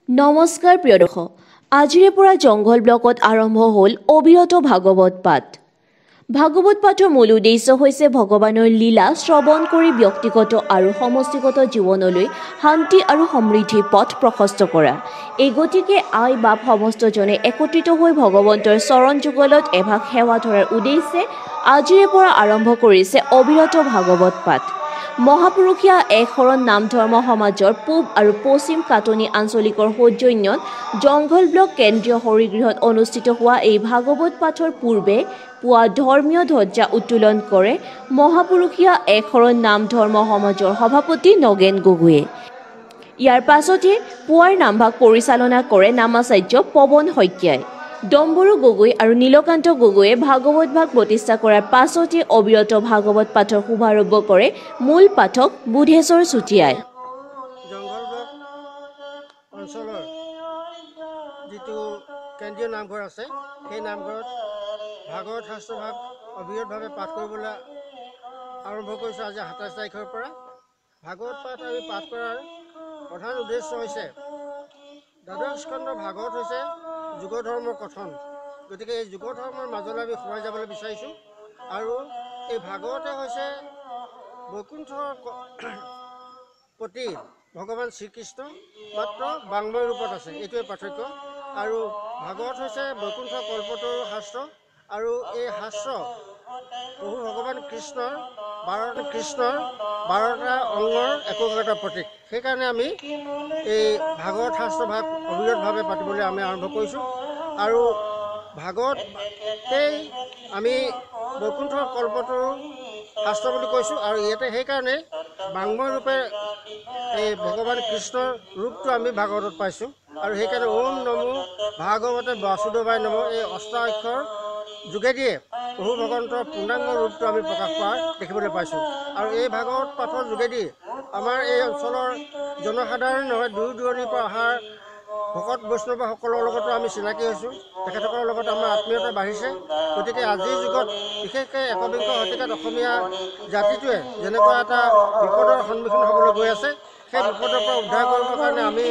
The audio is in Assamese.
নমস্কাৰ প্ৰিয় দৰ্শক, আজিৰে পৰা জংঘল ব্লকত আৰম্ভ হ'ল অবিৰত ভাগৱত পাঠ। ভাগৱত পাঠৰ মূল উদ্দেশ্য হৈছে ভগৱানৰ লীলা শ্ৰৱণ কৰি ব্যক্তিগত আৰু সমষ্টিগত জীৱনলৈ শান্তি আৰু সমৃদ্ধিৰ পথ প্ৰশস্ত কৰা। এই গতিকে আই বাপ সমস্তজনে একত্ৰিত হৈ ভগৱন্তৰ চৰণ যুগলত এভাগ সেৱা ধৰাৰ উদ্দেশ্যে আজিৰে পৰা আৰম্ভ কৰিছে অবিৰত ভাগৱত পাঠ। মহাপুৰুষীয়া এক শৰণ নাম ধৰ্ম সমাজৰ পূব আৰু পশ্চিম কাটনি আঞ্চলিকৰ সৌজন্যত জংঘল ব্লক কেন্দ্ৰীয় হৰিগৃহত অনুষ্ঠিত হোৱা এই ভাগৱত পাঠৰ পূৰ্বে পুৱা ধৰ্মীয় ধ্বজা উত্তোলন কৰে মহাপুৰুষীয়া এক শৰণ নাম ধৰ্ম সমাজৰ সভাপতি নগেন গগৈয়ে। ইয়াৰ পাছতে পুৱাৰ নামভাগ পৰিচালনা কৰে নামাচাৰ্য পৱন শইকীয়াই। ডম্বৰু গগৈ আৰু নীলকান্ত গগৈয়ে ভাগৱত ভাগ প্ৰতিষ্ঠা কৰাৰ পাছতে অবিৰত ভাগৱত পাঠৰ শুভাৰম্ভ কৰে মূল পাঠক বুধেশ্বৰ চুতীয়াই। জংঘল ব্লক অঞ্চলৰ যিটো কেন্দ্ৰীয় নামঘৰ আছে সেই নামঘৰত ভাগৱত শাস্ত্ৰভাগ অবিৰতভাৱে পাঠ কৰিবলৈ আৰম্ভ কৰিছোঁ আজি ২৭ তাৰিখৰ পৰা। ভাগৱত পাঠ আমি পাঠ কৰাৰ প্ৰধান উদ্দেশ্য হৈছে দ্বাদশ স্কন্ধ ভাগৱত হৈছে যুগ ধৰ্মৰ কথন, গতিকে এই যুগ ধৰ্মৰ মাজলৈ আমি সোমাই যাবলৈ বিচাৰিছোঁ। আৰু এই ভাগৱতে হৈছে বৈকুণ্ঠৰ প্ৰতি ভগৱান শ্ৰীকৃষ্ণ মাত্ৰ বাংময় ৰূপত আছে, এইটোৱে পাৰ্থক্য। আৰু ভাগৱত হৈছে বৈকুণ্ঠ কল্পতৰু শাস্ত্ৰ, আৰু এই শাস্ত্ৰ প্ৰভু ভগৱান কৃষ্ণৰ 12টা অংগৰ একোটা প্ৰতীক। সেইকাৰণে আমি এই ভাগৱত শাস্ত্ৰভাগ অবিৰতভাৱে পাতিবলৈ আমি আৰম্ভ কৰিছোঁ। আৰু ভাগৱতেই আমি বৈকুণ্ঠ কল্পতৰু শাস্ত্ৰ বুলি কৈছোঁ, আৰু ইয়াতে সেইকাৰণে বাংময় ৰূপে এই ভগৱান কৃষ্ণৰ ৰূপটো আমি ভাগৱতত পাইছোঁ। আৰু সেইকাৰণে ওম নমো ভাগৱতে বাসুদেৱায় নমঃ এই অষ্টাক্ষৰ যোগেদিয়ে প্ৰভু ভগৱন্তৰ পূৰ্ণাংগ ৰূপটো আমি প্ৰকাশ পোৱা দেখিবলৈ পাইছোঁ। আৰু এই ভাগৱত পাঠৰ যোগেদি আমাৰ এই অঞ্চলৰ জনসাধাৰণ নহয়, দূৰ দূৰণিৰ পৰা অহা ভকত বৈষ্ণৱসকলৰ লগতো আমি চিনাকি হৈছোঁ, তেখেতসকলৰ লগত আমাৰ আত্মীয়তা বাঢ়িছে। গতিকে আজিৰ যুগত বিশেষকৈ একবিংশ শতিকাত অসমীয়া জাতিটোৱে যেনেকুৱা এটা বিপদৰ সন্মুখীন হ'বলৈ গৈ আছে, সেই বিপদৰ পৰা উদ্ধাৰ কৰিবৰ কাৰণে আমি